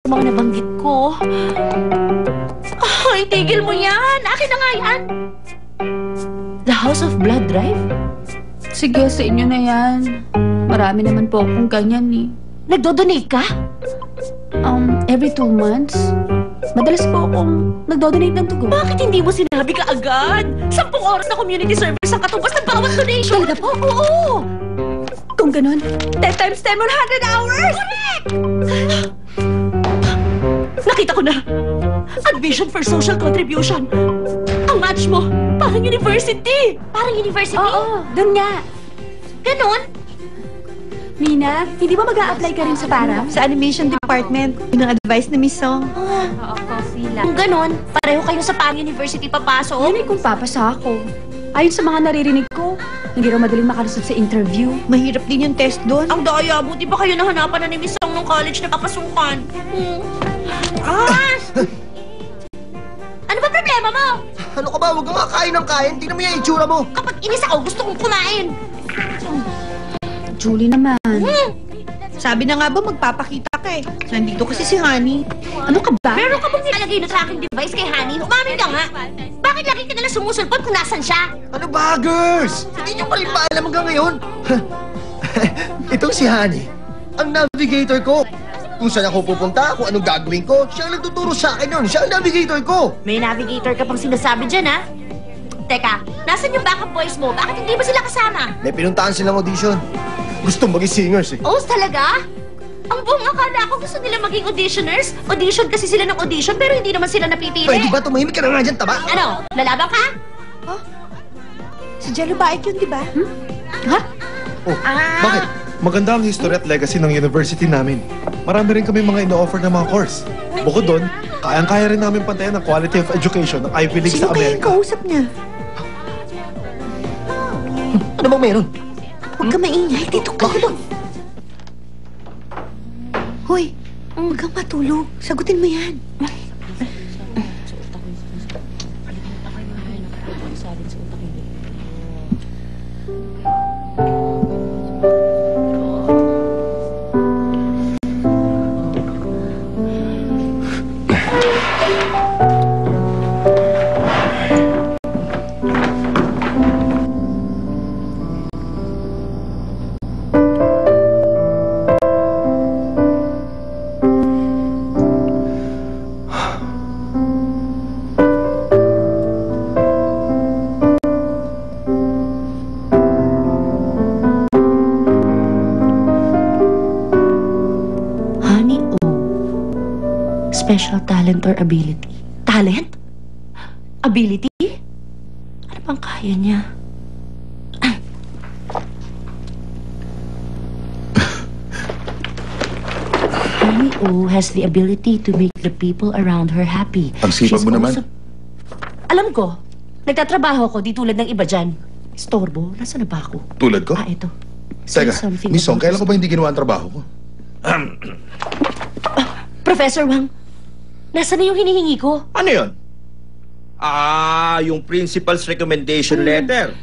mga nabanggit ko. Ay, tigil mo yan. Akin na nga yan. The House of Blood Drive? Sige, sa inyo na yan. Marami naman po akong ganyan eh. Nagdodonate ka? Every 2 months. Madalas po akong nagdodonate ng dugo. Bakit hindi mo sinabi ka agad? 10 oras na community service ang katubas ng bawat donation. Talaga po? Oo. Kung ganun, 10 times 10, 100 hours! Correct! Nakita ko na. Admission for social contribution. Ang match mo, parang university. Parang university? oo, dun nga. Ganon? Mina, hindi ba mag-a-apply ka rin sa para? Sa animation department, yun ang advice ni Miss Song. Oo, coffee lang. Kung ganon, pareho kayo sa Pan University papasok. Yun ay kung papasa ako. Ayon sa mga naririnig ko, hindi raw madaling makalusot sa interview. Mahirap din yung test doon. Ang daya, buti ba kayo nahanapan na ni Miss Song ng college na papasukan? Ano ba problema mo? Ano ka ba? Huwag ka nga kain ng kain. Tingnan mo yung itsura mo. Kapag inis ako, gusto kong kumain. Julie naman. Sabi na nga ba magpapakita ka eh. Nandito kasi si Honey. Ano ka ba? Meron ka bang nilalagay na tracking device kay Honey? Umamin ka nga. Bakit lagi ka nalang sumusulpot kung nasan siya? Ano ba, girls? Hindi nyo pa rin ba alam hanggang ngayon? Itong si Honey, ang navigator ko. Kung saan ako pupunta, kung anong gagawin ko, siya ang nagtuturo sa akin yun. Siya ang navigator ko. May navigator ka pang sinasabi dyan, ha? Teka, nasan yung backup boys mo? Bakit hindi ba sila kasama? May pinuntahan silang audition. Gusto maging singers eh. Oh, talaga? Ang buong akala ko gusto nila maging auditioners. Audition kasi sila ng audition pero hindi naman sila napipili. Pwede ba tumahimik ka na nga dyan, taba? Ano? Lalaban ka? Si Jello Baik yun, di ba? Ha? Oh, bakit? Maganda ang history at legacy ng university namin. Marami rin kami mga ino-offer na mga course. Bukod doon, kayang-kaya rin namin pantayan ang quality of education ng Ivy League Sino sa kaya yung Amerika. kausap niya? Ano bang meron? Huwag ka maingay. Dito ka lang. Hoy, huwag kang matulog. Sagutin mo yan. Special talent or ability? Talent? Ability? Ano bang kaya niya? Honey O has the ability to make the people around her happy. Ang sipag mo naman. Alam ko. Nagtatrabaho ko di tulad ng iba dyan. Istorbo? Nasaan na ba ako? Tulad ko? Ito. Teka, Miss Song, kailan ko ba hindi ginawa ang trabaho ko? Professor Wang, nasaan na yung hinihingi ko? Ano yun? Yung principal's recommendation letter.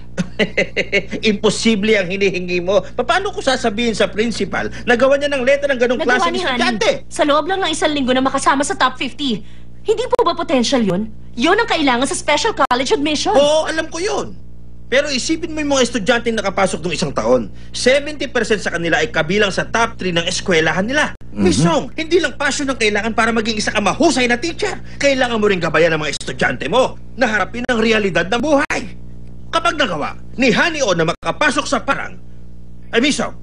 Imposible ang hinihingi mo. Paano ko sasabihin sa principal na gawa niya ng letter ng ganong Nagawa klaseng ni Honey. estudyante? Sa loob lang ng 1 linggo na makasama sa top 50. Hindi po ba potential yun? Yun ang kailangan sa special college admission. Oo, alam ko yun. Pero isipin mo yung mga estudyante na nakapasok ng 1 taon. 70% sa kanila ay kabilang sa top 3 ng eskwelahan nila. Miss Song, hindi lang passion ang kailangan para maging isa ka mahusay na teacher. Kailangan mo rin gabayan ng mga estudyante mo na harapin ang realidad ng buhay. Kapag nagawa ni Honey O na makapasok sa parang, ay Miss Song,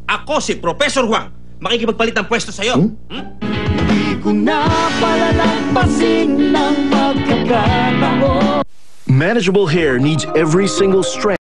ako si Professor Huang, makikipagpalit ng pwesto sa'yo. Hindi ko na palalampasin ng pagkakataon. Manageable hair needs every single strand